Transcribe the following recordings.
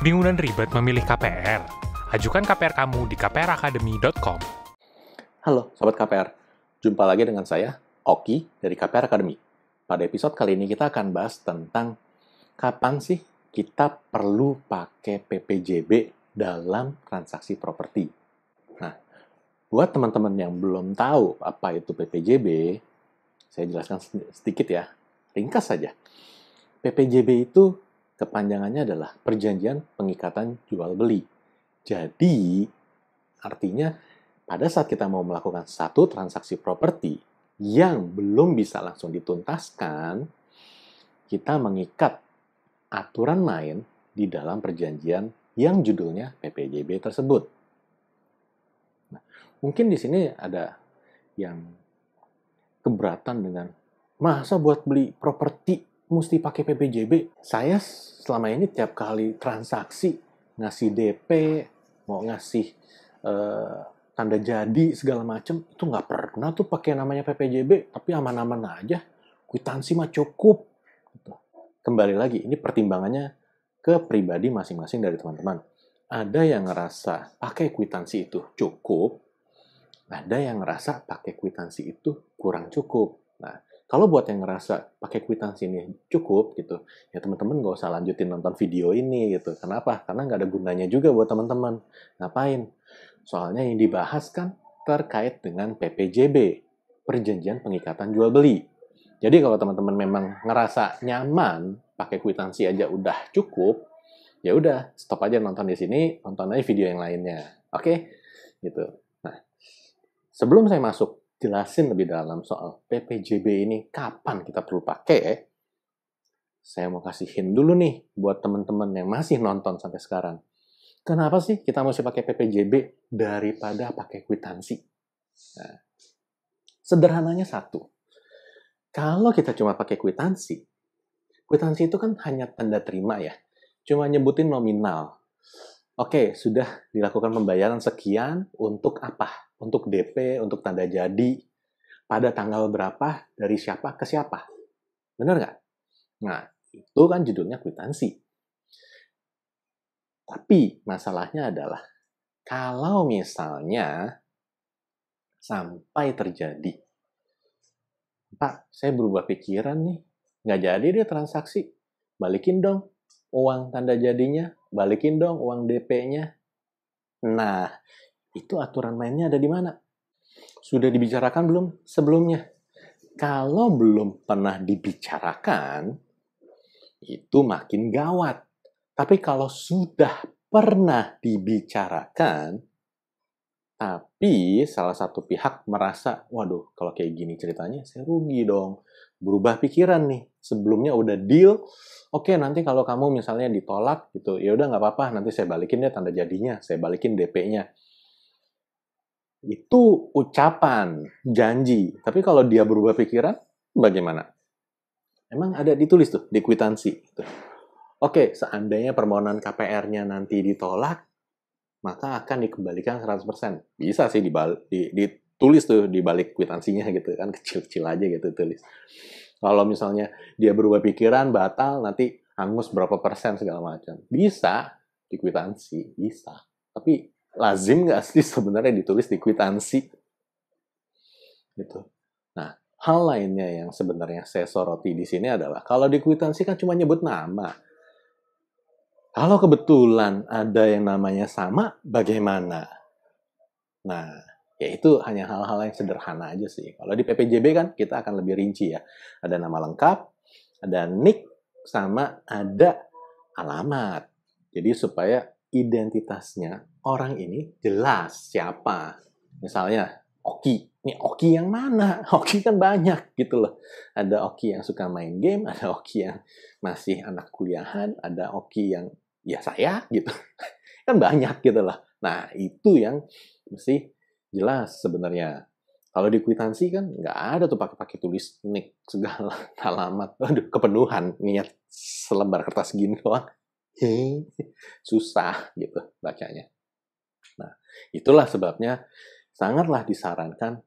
Bingung dan ribet memilih KPR? Ajukan KPR kamu di kpracademy.com. Halo Sobat KPR, jumpa lagi dengan saya, Oki dari KPR Academy. Pada episode kali ini kita akan bahas tentang kapan sih kita perlu pakai PPJB dalam transaksi properti. Nah, buat teman-teman yang belum tahu apa itu PPJB, saya jelaskan sedikit ya, ringkas saja. PPJB itu kepanjangannya adalah Perjanjian Pengikatan Jual Beli. Jadi, artinya pada saat kita mau melakukan satu transaksi properti yang belum bisa langsung dituntaskan, kita mengikat aturan main di dalam perjanjian yang judulnya PPJB tersebut. Nah, mungkin di sini ada yang keberatan dengan masa buat beli properti mesti pakai PPJB. Saya selama ini tiap kali transaksi ngasih DP, mau ngasih tanda jadi segala macam itu nggak pernah tuh pakai namanya PPJB, tapi aman-aman aja, kwitansi mah cukup. Kembali lagi, ini pertimbangannya ke pribadi masing-masing dari teman-teman. Ada yang ngerasa pakai kwitansi itu cukup, ada yang ngerasa pakai kwitansi itu kurang cukup. Nah, kalau buat yang ngerasa pakai kwitansi ini cukup gitu, ya teman-teman nggak usah lanjutin nonton video ini gitu. Kenapa? Karena nggak ada gunanya juga buat teman-teman. Ngapain? Soalnya yang dibahas kan terkait dengan PPJB, Perjanjian Pengikatan Jual Beli. Jadi kalau teman-teman memang ngerasa nyaman pakai kwitansi aja udah cukup, ya udah stop aja nonton di sini, nonton aja video yang lainnya. Oke? Gitu. Nah, sebelum saya masuk jelasin lebih dalam soal PPJB ini kapan kita perlu pakai, saya mau kasih hint dulu nih buat teman-teman yang masih nonton sampai sekarang. Kenapa sih kita mesti pakai PPJB daripada pakai kwitansi? Nah, sederhananya satu. Kalau kita cuma pakai kwitansi itu kan hanya tanda terima ya. Cuma nyebutin nominal. Oke, sudah dilakukan pembayaran sekian untuk apa? Untuk DP, untuk tanda jadi, pada tanggal berapa, dari siapa ke siapa. Benar nggak? Nah, itu kan judulnya kwitansi. Tapi masalahnya adalah, kalau misalnya sampai terjadi, Pak, saya berubah pikiran nih, nggak jadi dia transaksi, balikin dong uang tanda jadinya, balikin dong uang DP-nya. Nah, itu aturan mainnya ada di mana? Sudah dibicarakan belum sebelumnya? Kalau belum pernah dibicarakan, itu makin gawat. Tapi kalau sudah pernah dibicarakan, tapi salah satu pihak merasa, waduh, kalau kayak gini ceritanya, saya rugi dong. Berubah pikiran nih. Sebelumnya udah deal, oke nanti kalau kamu misalnya ditolak gitu, ya udah nggak apa-apa, nanti saya balikin deh tanda jadinya, saya balikin DP-nya. Itu ucapan, janji. Tapi kalau dia berubah pikiran, bagaimana? Emang ada ditulis tuh di kwitansi. Gitu. Oke, seandainya permohonan KPR-nya nanti ditolak, maka akan dikembalikan 100%. Bisa sih ditulis tuh di balik kwitansinya gitu kan, kecil-kecil aja gitu tulis. Kalau misalnya dia berubah pikiran, batal, nanti hangus berapa persen segala macam. Bisa di kwitansi, bisa. Tapi lazim nggak sih sebenarnya ditulis di kwitansi? Gitu. Nah, hal lainnya yang sebenarnya saya soroti di sini adalah, kalau di kwitansi kan cuma nyebut nama. Kalau kebetulan ada yang namanya sama, bagaimana? Nah, ya itu hanya hal-hal yang sederhana aja sih. Kalau di PPJB kan kita akan lebih rinci ya. Ada nama lengkap, ada NIK, sama ada alamat. Jadi supaya identitasnya orang ini jelas siapa. Misalnya, Oki. Ini Oki yang mana? Oki kan banyak gitu loh. Ada Oki yang suka main game, ada Oki yang masih anak kuliahan, ada Oki yang ya saya gitu. Kan banyak gitu loh. Nah, itu yang mesti jelas sebenarnya. Kalau di kwitansi kan nggak ada tuh pakai tulis NIK segala alamat. Aduh, kepenuhan niat selembar kertas gini doang. Susah gitu bacanya. Nah, itulah sebabnya sangatlah disarankan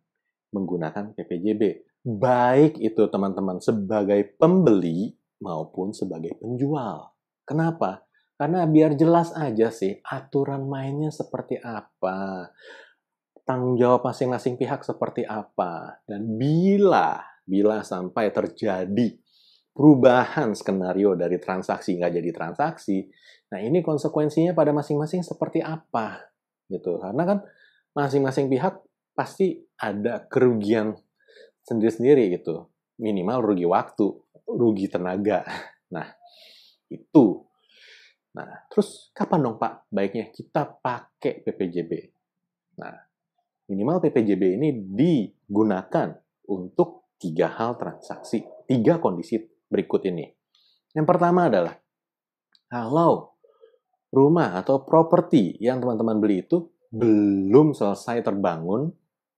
menggunakan PPJB. Baik itu teman-teman sebagai pembeli maupun sebagai penjual. Kenapa? Karena biar jelas aja sih aturan mainnya seperti apa, tanggung jawab masing-masing pihak seperti apa, dan bila sampai terjadi perubahan skenario dari transaksi nggak jadi transaksi, nah ini konsekuensinya pada masing-masing seperti apa gitu. Karena kan masing-masing pihak pasti ada kerugian sendiri-sendiri gitu. Minimal rugi waktu, rugi tenaga. Nah, itu. Nah, terus kapan dong Pak baiknya kita pakai PPJB? Nah, minimal PPJB ini digunakan untuk 3 hal transaksi, 3 kondisi berikut ini. Yang pertama adalah, kalau rumah atau properti yang teman-teman beli itu belum selesai terbangun,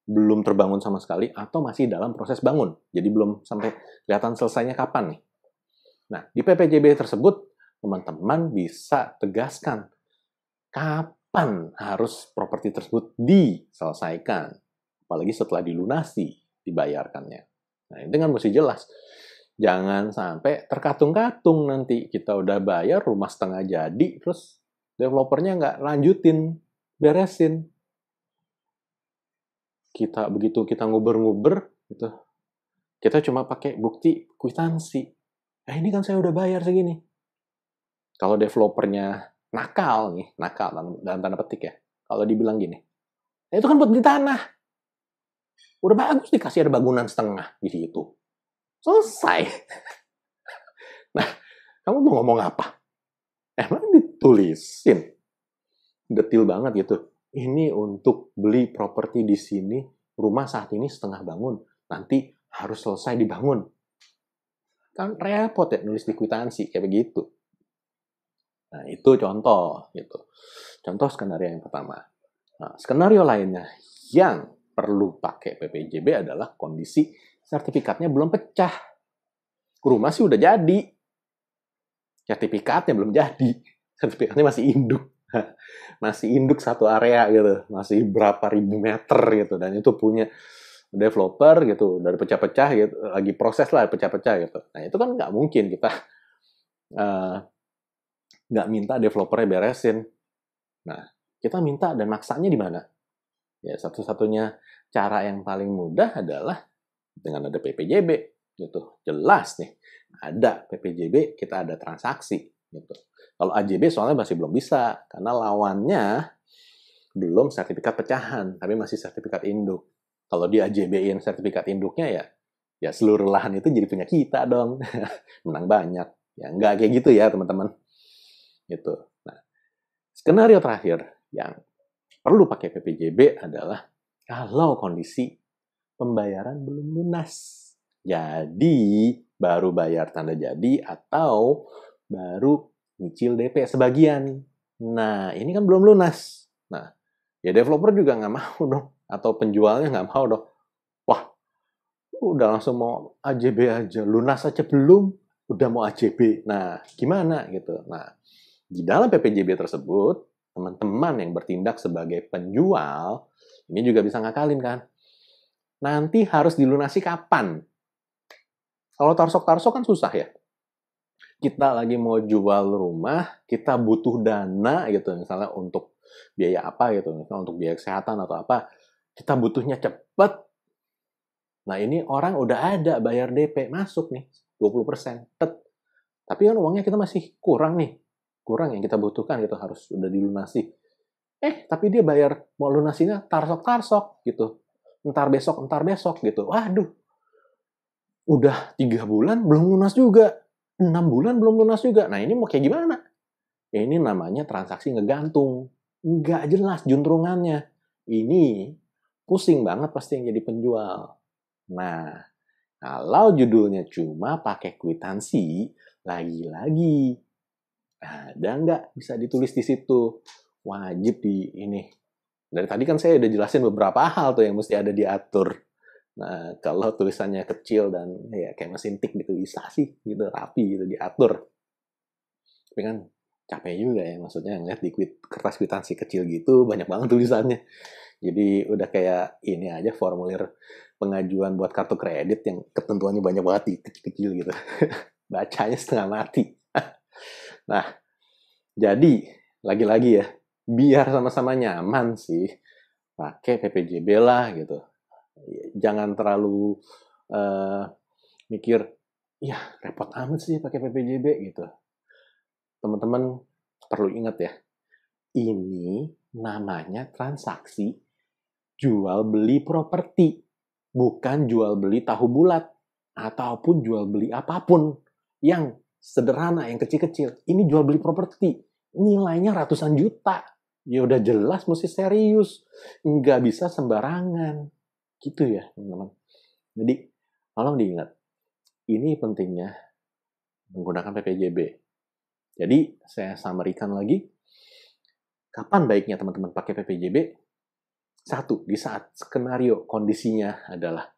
belum terbangun sama sekali, atau masih dalam proses bangun. Jadi belum sampai kelihatan selesainya kapan nih. Nah, di PPJB tersebut, teman-teman bisa tegaskan kapan harus properti tersebut diselesaikan. Apalagi setelah dilunasi, dibayarkannya. Nah, itu kan mesti jelas. Jangan sampai terkatung-katung nanti. Kita udah bayar, rumah setengah jadi, terus developernya nggak lanjutin, beresin. Begitu kita nguber-nguber, gitu, kita cuma pakai bukti kwitansi. Ini kan saya udah bayar segini. Kalau developernya nakal nih, nakal dalam tanda petik ya. Kalau dibilang gini, itu kan buat di tanah. Udah bagus dikasih ada bangunan setengah di situ. Selesai. Nah, kamu mau ngomong apa? Emang ditulisin. Detil banget gitu. Ini untuk beli properti di sini, rumah saat ini setengah bangun. Nanti harus selesai dibangun. Kan repot ya nulis di kwitansi kayak begitu. Nah, itu contoh gitu. Contoh skenario yang pertama. Nah, skenario lainnya yang perlu pakai PPJB adalah kondisi sertifikatnya belum pecah. Rumah sih udah jadi. Sertifikatnya belum jadi. Sertifikatnya masih induk. Masih induk satu area gitu. Masih berapa ribu meter gitu. Dan itu punya developer gitu. Dari pecah-pecah gitu. Lagi proses lah pecah-pecah gitu. Nah, itu kan nggak mungkin kita nggak minta developernya beresin. Nah, kita minta dan maksanya di mana? Ya, satu-satunya cara yang paling mudah adalah dengan ada PPJB, gitu. Jelas nih, ada PPJB, kita ada transaksi, gitu. Kalau AJB soalnya masih belum bisa, karena lawannya belum sertifikat pecahan, tapi masih sertifikat induk. Kalau di AJB-in sertifikat induknya ya seluruh lahan itu jadi punya kita dong. Menang banyak. Ya, nggak kayak gitu ya, teman-teman. Gitu. Nah, skenario terakhir yang perlu pakai PPJB adalah kalau kondisi pembayaran belum lunas. Jadi, baru bayar tanda jadi atau baru nyicil DP sebagian. Nah, ini kan belum lunas. Nah, ya developer juga nggak mau dong. Atau penjualnya nggak mau dong. Wah, udah langsung mau AJB aja. Lunas aja belum, udah mau AJB. Nah, gimana gitu. Nah, di dalam PPJB tersebut, teman-teman yang bertindak sebagai penjual, ini juga bisa ngakalin kan. Nanti harus dilunasi kapan? Kalau tarsok-tarsok kan susah ya. Kita lagi mau jual rumah, kita butuh dana gitu, misalnya untuk biaya apa gitu, misalnya untuk biaya kesehatan atau apa, kita butuhnya cepet. Nah, ini orang udah ada bayar DP, masuk nih, 20%. Tapi kan uangnya kita masih kurang nih. Kurang yang kita butuhkan gitu, harus udah dilunasi. Tapi dia bayar mau lunasinya tarsok-tarsok gitu. Entar besok gitu. Waduh, udah 3 bulan belum lunas juga. 6 bulan belum lunas juga. Nah, ini mau kayak gimana? Ya, ini namanya transaksi ngegantung. Nggak jelas juntrungannya. Ini pusing banget pasti yang jadi penjual. Nah, kalau judulnya cuma pakai kwitansi, lagi-lagi ada nggak bisa ditulis di situ? Wajib di ini. Dari tadi kan saya udah jelasin beberapa hal tuh yang mesti ada diatur. Nah, kalau tulisannya kecil dan ya kayak mesin tik ditulisasi gitu, rapi gitu, diatur. Tapi kan capek juga ya, maksudnya ngeliat di kertas kwitansi kecil gitu, banyak banget tulisannya. Jadi udah kayak ini aja formulir pengajuan buat kartu kredit yang ketentuannya banyak banget kecil-kecil gitu. Bacanya setengah mati. Nah, Jadi, lagi-lagi ya, biar sama-sama nyaman sih, pakai PPJB lah gitu. Jangan terlalu mikir, ya repot amat sih pakai PPJB gitu. Teman-teman perlu ingat ya, ini namanya transaksi jual beli properti, bukan jual beli tahu bulat ataupun jual beli apapun yang sederhana, yang kecil-kecil. Ini jual beli properti, nilainya ratusan juta. Ya udah jelas mesti serius, nggak bisa sembarangan. Gitu ya, teman-teman. Jadi, tolong diingat, ini pentingnya menggunakan PPJB. Jadi, saya summary-kan lagi, kapan baiknya teman-teman pakai PPJB? Satu, di saat skenario kondisinya adalah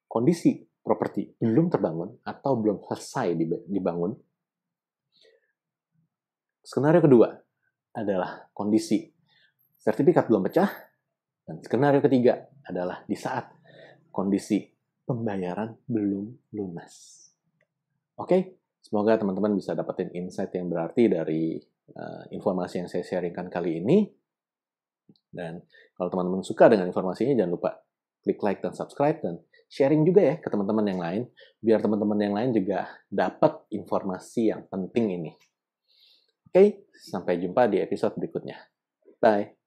kondisi properti belum terbangun atau belum selesai dibangun. Skenario kedua adalah kondisi sertifikat belum pecah. Dan skenario ketiga adalah di saat kondisi pembayaran belum lunas. Oke, semoga teman-teman bisa dapetin insight yang berarti dari informasi yang saya sharingkan kali ini. Dan kalau teman-teman suka dengan informasinya, jangan lupa klik like dan subscribe, dan sharing juga ya ke teman-teman yang lain, biar teman-teman yang lain juga dapat informasi yang penting ini. Oke, sampai jumpa di episode berikutnya. Bye!